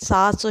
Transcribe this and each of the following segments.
700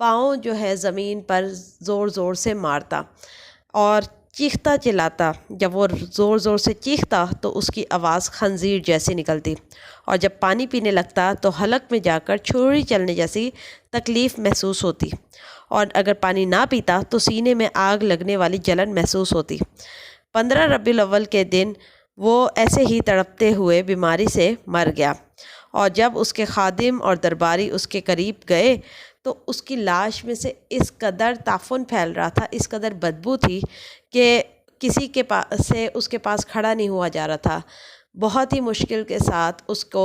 پاؤں جو ہے زمین پر زور زور سے مارتا اور چیختا چلاتا۔ جب وہ زور زور سے چیختا تو اس کی آواز خنزیر جیسی نکلتی، اور جب پانی پینے لگتا تو حلق میں جا کر چھری چلنے جیسی تکلیف محسوس ہوتی، اور اگر پانی نہ پیتا تو سینے میں آگ لگنے والی جلن محسوس ہوتی۔ 15 ربیع الاول کے دن وہ ایسے ہی تڑپتے ہوئے بیماری سے مر گیا، اور جب اس کے خادم اور درباری اس کے قریب گئے تو اس کی لاش میں سے اس قدر تعفن پھیل رہا تھا، اس قدر بدبو تھی کہ کسی کے پاس سے اس کے پاس کھڑا نہیں ہوا جا رہا تھا۔ بہت ہی مشکل کے ساتھ اس کو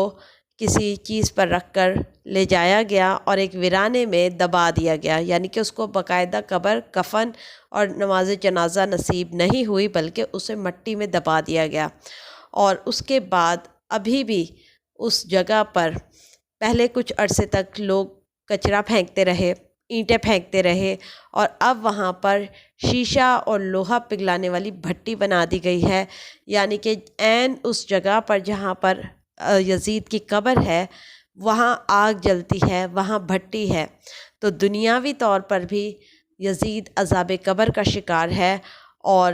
کسی چیز پر رکھ کر لے جایا گیا اور ایک ویرانے میں دبا دیا گیا، یعنی کہ اس کو باقاعدہ قبر، کفن اور نماز جنازہ نصیب نہیں ہوئی، بلکہ اسے مٹی میں دبا دیا گیا۔ اور اس کے بعد ابھی بھی اس جگہ پر پہلے کچھ عرصے تک لوگ کچرا پھینکتے رہے، اینٹیں پھینکتے رہے، اور اب وہاں پر شیشہ اور لوہا پگھلانے والی بھٹی بنا دی گئی ہے، یعنی کہ عین اس جگہ پر جہاں پر یزید کی قبر ہے وہاں آگ جلتی ہے، وہاں بھٹی ہے۔ تو دنیاوی طور پر بھی یزید عذاب قبر کا شکار ہے، اور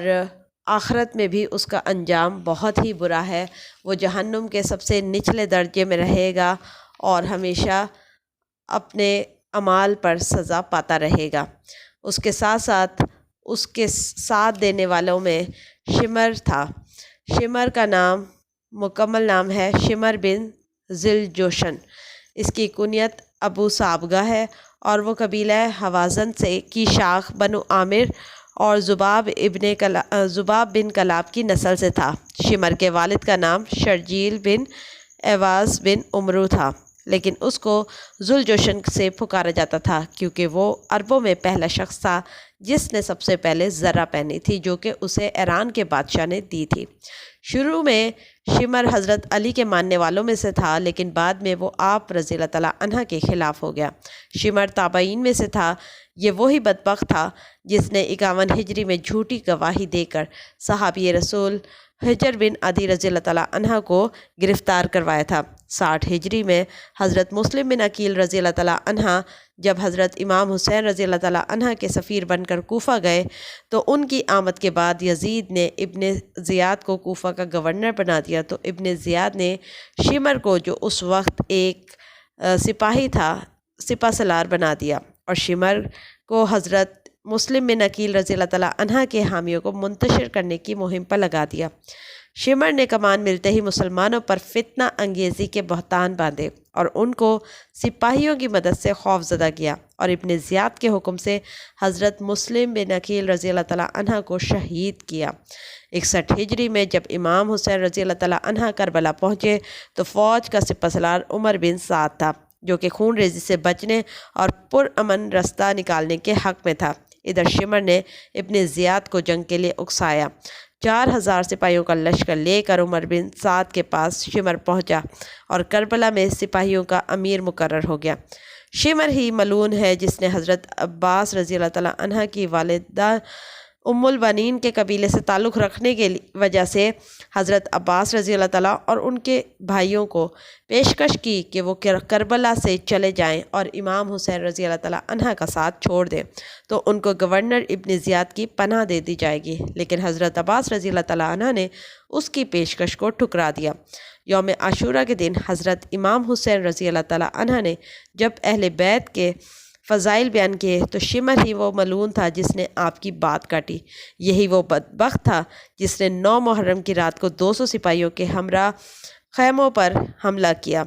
آخرت میں بھی اس کا انجام بہت ہی برا ہے۔ وہ جہنم کے سب سے نچلے درجے میں رہے گا اور ہمیشہ اپنے اعمال پر سزا پاتا رہے گا۔ اس کے ساتھ ساتھ اس کے ساتھ دینے والوں میں شمر تھا۔ شمر کا نام مکمل نام ہے شمر بن ذی الجوشن۔ اس کی کنیت ابو صابغہ ہے، اور وہ قبیلہ حوازن سے کی شاخ بنو عامر اور ذباب بن کلاب کی نسل سے تھا۔ شمر کے والد کا نام شرجیل بن ایواز بن عمرو تھا، لیکن اس کو ذو الجوشن سے پکارا جاتا تھا کیونکہ وہ عربوں میں پہلا شخص تھا جس نے سب سے پہلے زرہ پہنی تھی، جو کہ اسے ایران کے بادشاہ نے دی تھی۔ شروع میں شمر حضرت علی کے ماننے والوں میں سے تھا، لیکن بعد میں وہ آپ رضی اللہ تعالیٰ عنہ کے خلاف ہو گیا۔ شمر تابعین میں سے تھا۔ یہ وہی بدبخت تھا جس نے 51 ہجری میں جھوٹی گواہی دے کر صحابی رسول حجر بن عدی رضی اللہ تعالیٰ عنہ کو گرفتار کروایا تھا۔ 60 ہجری میں حضرت مسلم بن عقیل رضی اللہ تعالیٰ عنہ جب حضرت امام حسین رضی اللہ تعالیٰ عنہ کے سفیر بن کر کوفہ گئے تو ان کی آمد کے بعد یزید نے ابن زیاد کو کوفہ کا گورنر بنا دیا، تو ابن زیاد نے شمر کو، جو اس وقت ایک سپاہی تھا، سپہ سالار بنا دیا، اور شمر کو حضرت مسلم بن عقیل رضی اللہ تعالیٰ عنہ کے حامیوں کو منتشر کرنے کی مہم پر لگا دیا۔ شمر نے کمان ملتے ہی مسلمانوں پر فتنہ انگیزی کے بہتان باندھے اور ان کو سپاہیوں کی مدد سے خوف زدہ کیا، اور ابن زیاد کے حکم سے حضرت مسلم بن عقیل رضی اللہ تعالیٰ عنہ کو شہید کیا۔ 61 ہجری میں جب امام حسین رضی اللہ تعالیٰ عنہ کربلا پہنچے تو فوج کا سپہ سالار عمر بن سعد تھا، جو کہ خون ریزی سے بچنے اور پرامن رستہ نکالنے کے حق میں تھا۔ ادھر شمر نے ابن زیاد کو جنگ کے لیے اکسایا۔ 4000 سپاہیوں کا لشکر لے کر عمر بن سعد کے پاس شمر پہنچا اور کربلا میں سپاہیوں کا امیر مقرر ہو گیا۔ شمر ہی ملعون ہے جس نے حضرت عباس رضی اللہ تعالیٰ عنہ کی والدہ ام البنین کے قبیلے سے تعلق رکھنے کی وجہ سے حضرت عباس رضی اللہ تعالیٰ اور ان کے بھائیوں کو پیشکش کی کہ وہ کربلا سے چلے جائیں اور امام حسین رضی اللہ تعالیٰ عنہ کا ساتھ چھوڑ دیں تو ان کو گورنر ابن زیاد کی پناہ دے دی جائے گی، لیکن حضرت عباس رضی اللہ تعالیٰ عنہ نے اس کی پیشکش کو ٹھکرا دیا۔ یوم عاشورہ کے دن حضرت امام حسین رضی اللہ تعالیٰ عنہ نے جب اہل بیت کے فضائل بیان کیے تو شمر ہی وہ ملعون تھا جس نے آپ کی بات کاٹی۔ یہی وہ بدبخت تھا جس نے 9 محرم کی رات کو 200 سپاہیوں کے ہمراہ خیموں پر حملہ کیا۔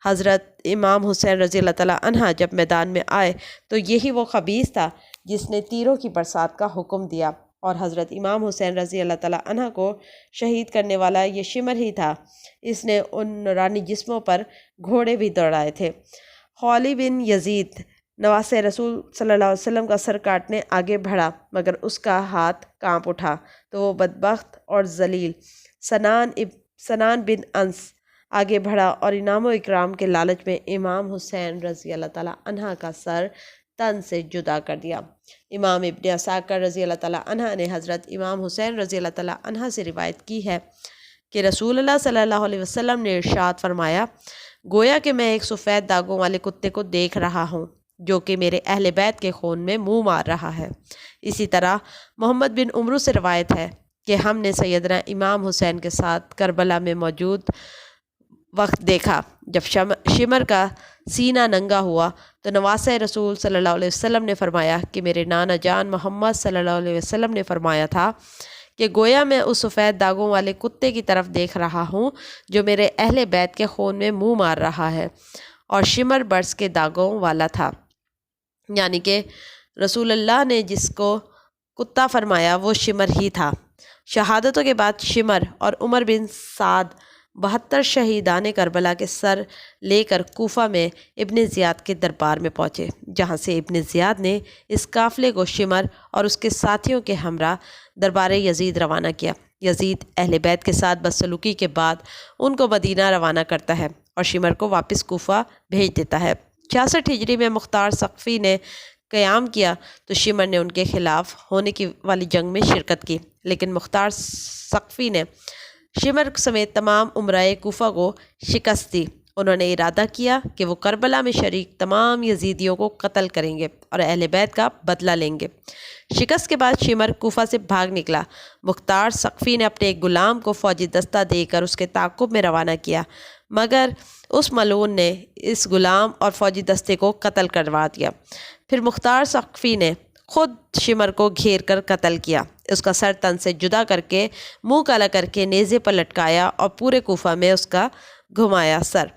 حضرت امام حسین رضی اللہ تعالیٰ عنہ جب میدان میں آئے تو یہی وہ خبیث تھا جس نے تیروں کی برسات کا حکم دیا، اور حضرت امام حسین رضی اللہ تعالیٰ عنہ کو شہید کرنے والا یہ شمر ہی تھا۔ اس نے ان نورانی جسموں پر گھوڑے بھی دوڑائے تھے۔ خولی بن یزید نواسے رسول صلی اللہ علیہ وسلم کا سر کاٹنے آگے بڑھا، مگر اس کا ہاتھ کانپ اٹھا تو وہ بدبخت اور ذلیل سنان بن انس آگے بڑھا اور انعام و اکرام کے لالچ میں امام حسین رضی اللہ تعالیٰ عنہ کا سر تن سے جدا کر دیا۔ امام ابن عساکر رضی اللہ تعالیٰ عنہ نے حضرت امام حسین رضی اللہ تعالیٰ عنہ سے روایت کی ہے کہ رسول اللہ صلی اللہ علیہ وسلم نے ارشاد فرمایا، گویا کہ میں ایک سفید داغوں والے کتے کو دیکھ رہا ہوں جو کہ میرے اہل بیت کے خون میں منہ مار رہا ہے۔ اسی طرح محمد بن عمرو سے روایت ہے کہ ہم نے سیدنا امام حسین کے ساتھ کربلا میں موجود وقت دیکھا جب شمر کا سینہ ننگا ہوا تو نواسۂ رسول صلی اللہ علیہ وسلم نے فرمایا کہ میرے نانا جان محمد صلی اللہ علیہ وسلم نے فرمایا تھا کہ گویا میں اس سفید داغوں والے کتے کی طرف دیکھ رہا ہوں جو میرے اہل بیت کے خون میں منہ مار رہا ہے، اور شمر برس کے داغوں والا تھا، یعنی کہ رسول اللہ نے جس کو کتا فرمایا وہ شمر ہی تھا۔ شہادتوں کے بعد شمر اور عمر بن سعد 72 شہیدان کربلا کے سر لے کر کوفہ میں ابن زیاد کے دربار میں پہنچے، جہاں سے ابن زیاد نے اس قافلے کو شمر اور اس کے ساتھیوں کے ہمراہ دربار یزید روانہ کیا۔ یزید اہل بیت کے ساتھ بدسلوکی کے بعد ان کو مدینہ روانہ کرتا ہے اور شمر کو واپس کوفہ بھیج دیتا ہے۔ 66 ہجری میں مختار ثقفی نے قیام کیا تو شمر نے ان کے خلاف ہونے کی والی جنگ میں شرکت کی، لیکن مختار ثقفی نے شمر سمیت تمام امرائے کوفہ کو شکست دی۔ انہوں نے ارادہ کیا کہ وہ کربلا میں شریک تمام یزیدیوں کو قتل کریں گے اور اہل بیت کا بدلہ لیں گے۔ شکست کے بعد شمر کوفہ سے بھاگ نکلا۔ مختار ثقفی نے اپنے ایک غلام کو فوجی دستہ دے کر اس کے تعاقب میں روانہ کیا، مگر اس ملعون نے اس غلام اور فوجی دستے کو قتل کروا دیا۔ پھر مختار ثقفی نے خود شمر کو گھیر کر قتل کیا، اس کا سر تن سے جدا کر کے منہ کالا کر کے نیزے پر لٹکایا اور پورے کوفہ میں اس کا گھمایا سر،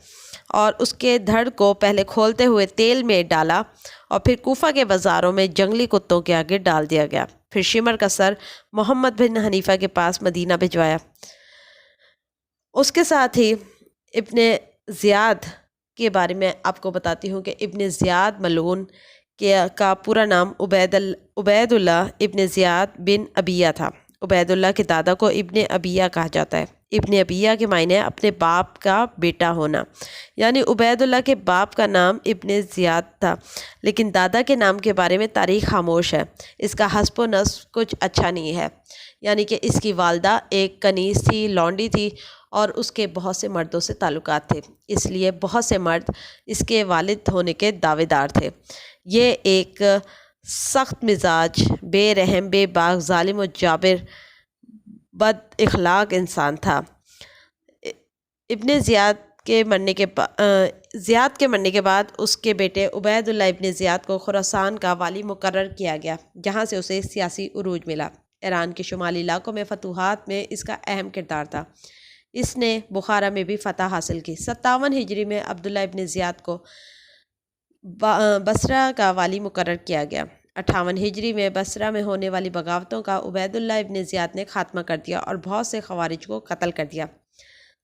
اور اس کے دھڑ کو پہلے کھولتے ہوئے تیل میں ڈالا اور پھر کوفہ کے بازاروں میں جنگلی کتوں کے آگے ڈال دیا گیا۔ پھر شمر کا سر محمد بن حنیفہ کے پاس مدینہ بھجوایا۔ اس کے ساتھ ہی ابن زیاد کے بارے میں آپ کو بتاتی ہوں کہ ابن زیاد ملعون کا پورا نام عبید اللہ ابن زیاد بن ابیہ تھا۔ عبید اللہ کے دادا کو ابن ابیہ کہا جاتا ہے۔ ابن ابیہ کے معنی اپنے باپ کا بیٹا ہونا، یعنی عبید اللہ کے باپ کا نام ابن زیاد تھا، لیکن دادا کے نام کے بارے میں تاریخ خاموش ہے۔ اس کا حسب و نسب کچھ اچھا نہیں ہے، یعنی کہ اس کی والدہ ایک کنیز تھی، لونڈی تھی، اور اس کے بہت سے مردوں سے تعلقات تھے، اس لیے بہت سے مرد اس کے والد ہونے کے دعوے دار تھے۔ یہ ایک سخت مزاج، بے رحم، بے باک، ظالم و جابر، بد اخلاق انسان تھا۔ ابن زیاد کے مرنے کے بعد اس کے بیٹے عبید اللہ ابن زیاد کو خراسان کا والی مقرر کیا گیا، جہاں سے اسے سیاسی عروج ملا۔ ایران کے شمالی علاقوں میں فتوحات میں اس کا اہم کردار تھا۔ اس نے بخارا میں بھی فتح حاصل کی۔ 57 ہجری میں عبداللہ ابن زیاد کو بصرہ کا والی مقرر کیا گیا۔ 58 ہجری میں بصرہ میں ہونے والی بغاوتوں کا عبید اللہ ابن زیاد نے خاتمہ کر دیا اور بہت سے خوارج کو قتل کر دیا۔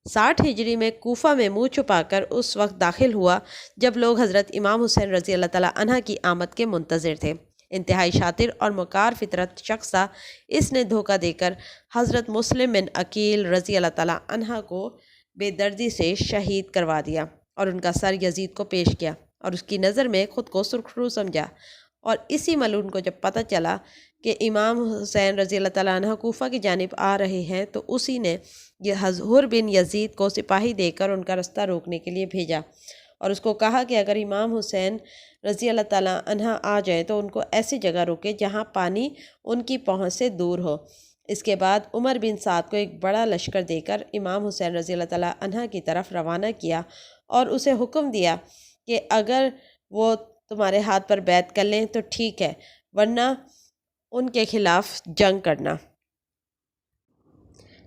60 ہجری میں کوفہ میں منہ چھپا کر اس وقت داخل ہوا جب لوگ حضرت امام حسین رضی اللہ تعالیٰ عنہ کی آمد کے منتظر تھے۔ انتہائی شاطر اور مکار فطرت شخص تھا۔ اس نے دھوکہ دے کر حضرت مسلم بن عقیل رضی اللہ تعالیٰ عنہ کو بے دردی سے شہید کروا دیا اور ان کا سر یزید کو پیش کیا، اور اس کی نظر میں خود کو سرخرو سمجھا۔ اور اسی ملعون کو جب پتہ چلا کہ امام حسین رضی اللہ تعالیٰ عنہ کوفہ کی جانب آ رہے ہیں تو اسی نے یہ حر بن یزید کو سپاہی دے کر ان کا رستہ روکنے کے لیے بھیجا، اور اس کو کہا کہ اگر امام حسین رضی اللہ تعالیٰ عنہ آ جائیں تو ان کو ایسی جگہ روکے جہاں پانی ان کی پہنچ سے دور ہو۔ اس کے بعد عمر بن سعد کو ایک بڑا لشکر دے کر امام حسین رضی اللہ تعالیٰ عنہ کی طرف روانہ کیا اور اسے حکم دیا کہ اگر وہ تمہارے ہاتھ پر بیعت کر لیں تو ٹھیک ہے، ورنہ ان کے خلاف جنگ کرنا۔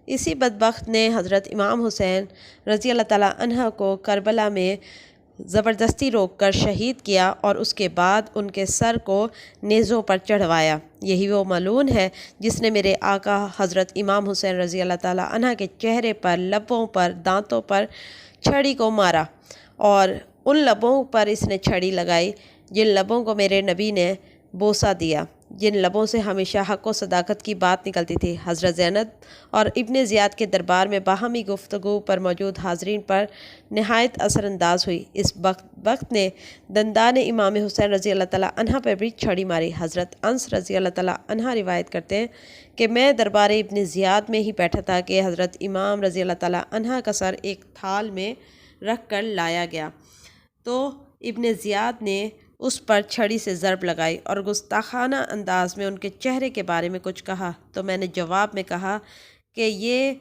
اسی بدبخت نے حضرت امام حسین رضی اللہ تعالیٰ عنہ کو کربلا میں زبردستی روک کر شہید کیا اور اس کے بعد ان کے سر کو نیزوں پر چڑھوایا۔ یہی وہ ملعون ہے جس نے میرے آقا حضرت امام حسین رضی اللہ تعالیٰ عنہ کے چہرے پر، لبوں پر، دانتوں پر چھڑی کو مارا، اور ان لبوں پر اس نے چھڑی لگائی جن لبوں کو میرے نبی نے بوسہ دیا، جن لبوں سے ہمیشہ حق و صداقت کی بات نکلتی تھی۔ حضرت زینب اور ابن زیاد کے دربار میں باہمی گفتگو پر موجود حاضرین پر نہایت اثر انداز ہوئی۔ اس وقت نے دندان امام حسین رضی اللہ تعالیٰ عنہ پر بھی چھڑی ماری۔ حضرت انس رضی اللہ تعالیٰ عنہ روایت کرتے ہیں کہ میں دربار ابن زیاد میں ہی بیٹھا تھا کہ حضرت امام رضی اللہ تعالیٰ عنہ کا سر ایک تھال میں رکھ کر لایا گیا، تو ابن زیاد نے اس پر چھڑی سے ضرب لگائی اور گستاخانہ انداز میں ان کے چہرے کے بارے میں کچھ کہا، تو میں نے جواب میں کہا کہ یہ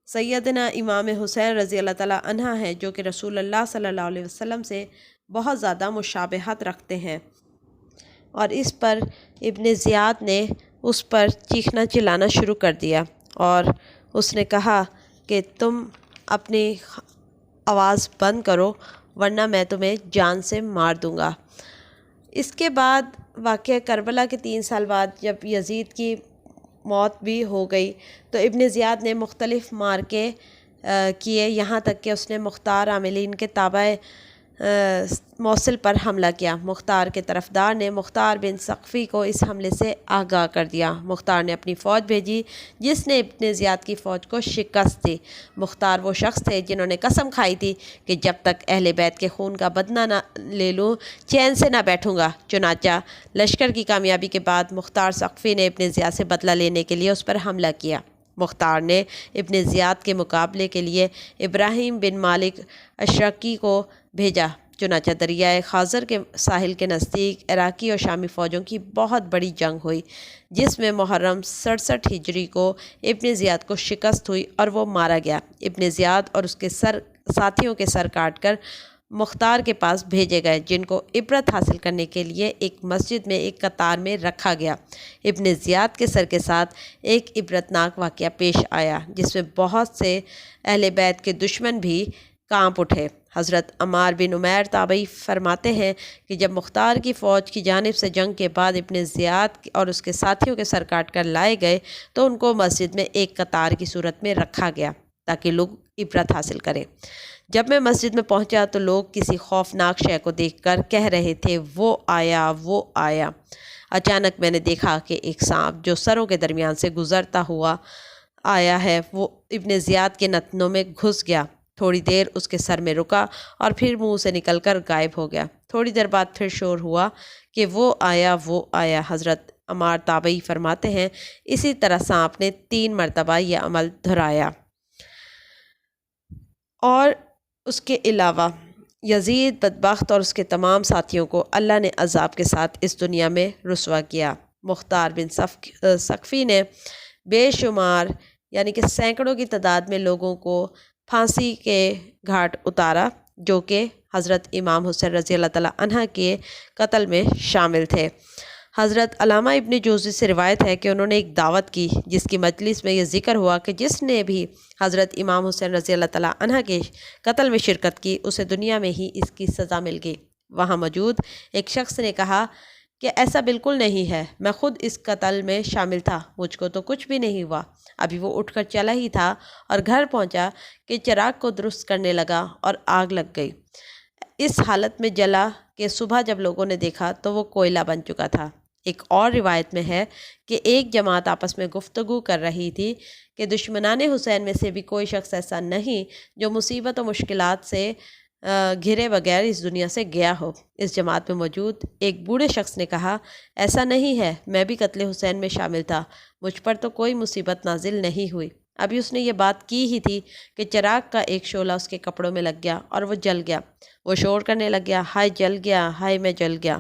سیدنا امام حسین رضی اللہ تعالیٰ عنہ ہے، جو کہ رسول اللہ صلی اللہ علیہ وسلم سے بہت زیادہ مشابہت رکھتے ہیں۔ اور اس پر ابن زیاد نے اس پر چیخنا چلانا شروع کر دیا اور اس نے کہا کہ تم اپنی آواز بند کرو ورنہ میں تمہیں جان سے مار دوں گا۔ اس کے بعد واقعہ کربلا کے 3 سال بعد جب یزید کی موت بھی ہو گئی تو ابن زیاد نے مختلف مارکے کیے، یہاں تک کہ اس نے مختار عاملین کے تابع موصل پر حملہ کیا۔ مختار کے طرفدار نے مختار بن ثقفی کو اس حملے سے آگاہ کر دیا۔ مختار نے اپنی فوج بھیجی جس نے ابن زیاد کی فوج کو شکست دی۔ مختار وہ شخص تھے جنہوں نے قسم کھائی تھی کہ جب تک اہل بیت کے خون کا بدلہ نہ لے لوں چین سے نہ بیٹھوں گا۔ چنانچہ لشکر کی کامیابی کے بعد مختار ثقفی نے ابن زیاد سے بدلہ لینے کے لیے اس پر حملہ کیا۔ مختار نے ابن زیاد کے مقابلے کے لیے ابراہیم بن مالک اشرقی کو بھیجا۔ چنانچہ دریائے خازر کے ساحل کے نزدیک عراقی اور شامی فوجوں کی بہت بڑی جنگ ہوئی، جس میں محرم 67 ہجری کو ابن زیاد کو شکست ہوئی اور وہ مارا گیا۔ ابن زیاد اور اس کے ساتھیوں کے سر کاٹ کر مختار کے پاس بھیجے گئے، جن کو عبرت حاصل کرنے کے لیے ایک مسجد میں ایک قطار میں رکھا گیا۔ ابن زیاد کے سر کے ساتھ ایک عبرتناک واقعہ پیش آیا جس میں بہت سے اہل بیت کے دشمن بھی کانپ اٹھے۔ حضرت عمار بن عمیر تابعی فرماتے ہیں کہ جب مختار کی فوج کی جانب سے جنگ کے بعد ابن زیاد اور اس کے ساتھیوں کے سر کاٹ کر لائے گئے تو ان کو مسجد میں ایک قطار کی صورت میں رکھا گیا تاکہ لوگ عبرت حاصل کریں۔ جب میں مسجد میں پہنچا تو لوگ کسی خوفناک شے کو دیکھ کر کہہ رہے تھے وہ آیا وہ آیا۔ اچانک میں نے دیکھا کہ ایک سانپ جو سروں کے درمیان سے گزرتا ہوا آیا ہے وہ ابن زیاد کے نتنوں میں گھس گیا۔ تھوڑی دیر اس کے سر میں رکا اور پھر منہ سے نکل کر غائب ہو گیا۔ تھوڑی دیر بعد پھر شور ہوا کہ وہ آیا وہ آیا۔ حضرت عمار تابعی فرماتے ہیں اسی طرح سانپ نے 3 مرتبہ یہ عمل دہرایا۔ اور اس کے علاوہ یزید بدبخت اور اس کے تمام ساتھیوں کو اللہ نے عذاب کے ساتھ اس دنیا میں رسوا کیا۔ مختار بن ثقفی نے بے شمار یعنی کہ سینکڑوں کی تعداد میں لوگوں کو پھانسی کے گھاٹ اتارا جو کہ حضرت امام حسین رضی اللہ تعالیٰ عنہ کے قتل میں شامل تھے۔ حضرت علامہ ابن جوزی سے روایت ہے کہ انہوں نے ایک دعوت کی جس کی مجلس میں یہ ذکر ہوا کہ جس نے بھی حضرت امام حسین رضی اللہ تعالیٰ عنہ کے قتل میں شرکت کی اسے دنیا میں ہی اس کی سزا مل گئی۔ وہاں موجود ایک شخص نے کہا کہ ایسا بالکل نہیں ہے، میں خود اس قتل میں شامل تھا، مجھ کو تو کچھ بھی نہیں ہوا۔ ابھی وہ اٹھ کر چلا ہی تھا اور گھر پہنچا کہ چراغ کو درست کرنے لگا اور آگ لگ گئی۔ اس حالت میں جلا کہ صبح جب لوگوں نے دیکھا تو وہ کوئلہ بن چکا تھا۔ ایک اور روایت میں ہے کہ ایک جماعت آپس میں گفتگو کر رہی تھی کہ دشمنان حسین میں سے بھی کوئی شخص ایسا نہیں جو مصیبت و مشکلات سے گھرے بغیر اس دنیا سے گیا ہو۔ اس جماعت میں موجود ایک بوڑھے شخص نے کہا ایسا نہیں ہے، میں بھی قتل حسین میں شامل تھا، مجھ پر تو کوئی مصیبت نازل نہیں ہوئی۔ ابھی اس نے یہ بات کی ہی تھی کہ چراغ کا ایک شعلہ اس کے کپڑوں میں لگ گیا اور وہ جل گیا۔ وہ شور کرنے لگ گیا، ہائے جل گیا، ہائے میں جل گیا۔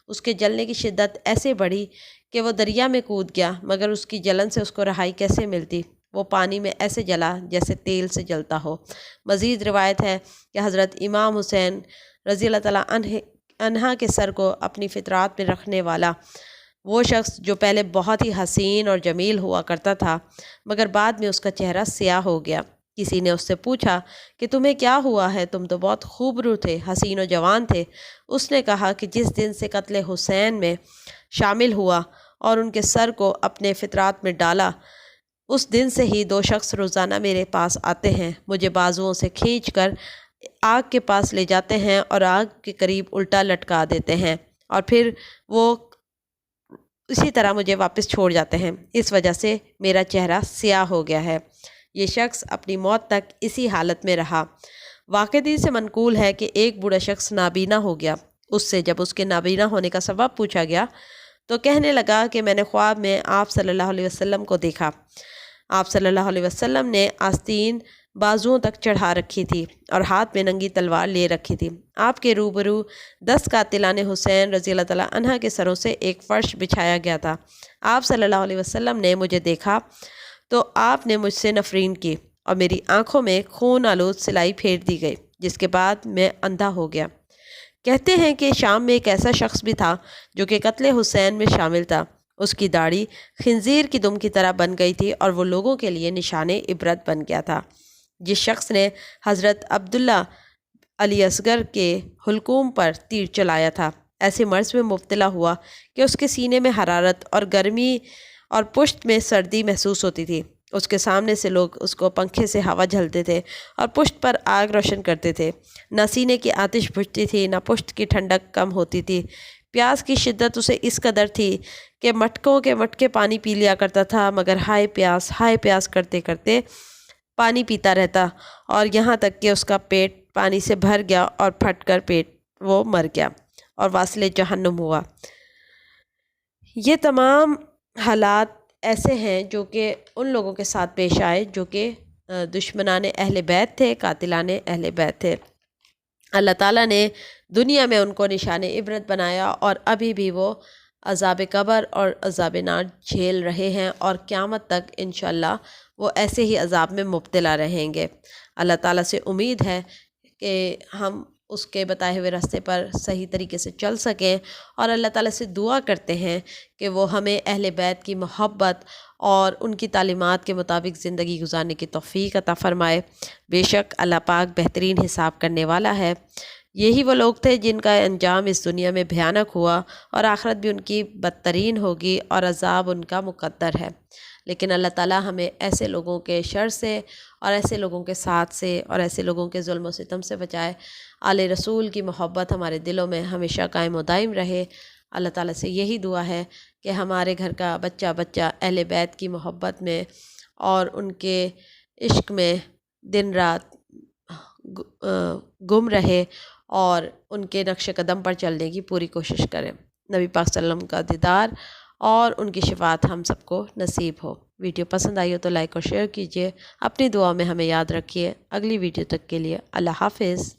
اس کے جلنے کی شدت ایسے بڑھی کہ وہ دریا میں کود گیا، مگر اس کی جلن سے اس کو رہائی کیسے ملتی؟ وہ پانی میں ایسے جلا جیسے تیل سے جلتا ہو۔ مزید روایت ہے کہ حضرت امام حسین رضی اللہ تعالیٰ عنہ کے سر کو اپنی فطرات میں رکھنے والا وہ شخص جو پہلے بہت ہی حسین اور جمیل ہوا کرتا تھا مگر بعد میں اس کا چہرہ سیاہ ہو گیا۔ کسی نے اس سے پوچھا کہ تمہیں کیا ہوا ہے، تم تو بہت خوبرو تھے، حسین و جوان تھے۔ اس نے کہا کہ جس دن سے قتل حسین میں شامل ہوا اور ان کے سر کو اپنے فطرات میں ڈالا اس دن سے ہی 2 شخص روزانہ میرے پاس آتے ہیں، مجھے بازوؤں سے کھینچ کر آگ کے پاس لے جاتے ہیں اور آگ کے قریب الٹا لٹکا دیتے ہیں اور پھر وہ اسی طرح مجھے واپس چھوڑ جاتے ہیں۔ اس وجہ سے میرا چہرہ سیاہ ہو گیا ہے۔ یہ شخص اپنی موت تک اسی حالت میں رہا۔ واقعی سے منقول ہے کہ ایک بوڑھا شخص نابینا ہو گیا۔ اس سے جب اس کے نابینا ہونے کا سبب پوچھا گیا تو کہنے لگا کہ میں نے خواب میں آپ صلی اللہ علیہ وسلم کو دیکھا۔ آپ صلی اللہ علیہ وسلم نے آستین بازوؤں تک چڑھا رکھی تھی اور ہاتھ میں ننگی تلوار لیے رکھی تھی۔ آپ کے روبرو 10 قاتلان حسین رضی اللہ تعالیٰ عنہ کے سروں سے ایک فرش بچھایا گیا تھا۔ آپ صلی اللہ علیہ وسلم نے مجھے دیکھا تو آپ نے مجھ سے نفرین کی اور میری آنکھوں میں خون آلود سلائی پھیر دی گئی، جس کے بعد میں اندھا ہو گیا۔ کہتے ہیں کہ شام میں ایک ایسا شخص بھی تھا جو کہ قتل حسین میں شامل تھا۔ اس کی داڑھی خنزیر کی دم کی طرح بن گئی تھی اور وہ لوگوں کے لیے نشان عبرت بن گیا تھا۔ جس شخص نے حضرت عبداللہ علی اصغر کے حلقوم پر تیر چلایا تھا، ایسے مرض میں مبتلا ہوا کہ اس کے سینے میں حرارت اور گرمی اور پشت میں سردی محسوس ہوتی تھی۔ اس کے سامنے سے لوگ اس کو پنکھے سے ہوا جھلتے تھے اور پشت پر آگ روشن کرتے تھے۔ نہ سینے کی آتش بجھتی تھی، نہ پشت کی ٹھنڈک کم ہوتی تھی۔ پیاس کی شدت اسے اس قدر تھی کہ مٹکوں کے مٹکے پانی پی لیا کرتا تھا، مگر ہائے پیاس کرتے کرتے پانی پیتا رہتا اور یہاں تک کہ اس کا پیٹ پانی سے بھر گیا اور پھٹ کر وہ مر گیا اور واصل جہنم ہوا۔ یہ تمام حالات ایسے ہیں جو کہ ان لوگوں کے ساتھ پیش آئے جو کہ دشمنان اہل بیت تھے، قاتلان اہل بیت تھے۔ اللہ تعالیٰ نے دنیا میں ان کو نشان عبرت بنایا اور ابھی بھی وہ عذاب قبر اور عذاب نار جھیل رہے ہیں اور قیامت تک انشاءاللہ وہ ایسے ہی عذاب میں مبتلا رہیں گے۔ اللہ تعالیٰ سے امید ہے کہ ہم اس کے بتائے ہوئے راستے پر صحیح طریقے سے چل سکیں، اور اللہ تعالیٰ سے دعا کرتے ہیں کہ وہ ہمیں اہل بیت کی محبت اور ان کی تعلیمات کے مطابق زندگی گزارنے کی توفیق عطا فرمائے۔ بے شک اللہ پاک بہترین حساب کرنے والا ہے۔ یہی وہ لوگ تھے جن کا انجام اس دنیا میں بھیانک ہوا اور آخرت بھی ان کی بدترین ہوگی اور عذاب ان کا مقدر ہے۔ لیکن اللہ تعالیٰ ہمیں ایسے لوگوں کے شر سے اور ایسے لوگوں کے ساتھ سے اور ایسے لوگوں کے ظلم و ستم سے بچائے۔ آل رسول کی محبت ہمارے دلوں میں ہمیشہ قائم و دائم رہے۔ اللہ تعالیٰ سے یہی دعا ہے کہ ہمارے گھر کا بچہ بچہ اہل بیت کی محبت میں اور ان کے عشق میں دن رات گم رہے اور ان کے نقش قدم پر چلنے کی پوری کوشش کریں۔ نبی پاک صلی اللہ علیہ وسلم کا دیدار اور ان کی شفاعت ہم سب کو نصیب ہو۔ ویڈیو پسند آئی ہو تو لائک اور شیئر کیجیے، اپنی دعا میں ہمیں یاد رکھیے۔ اگلی ویڈیو تک کے لیے اللہ حافظ۔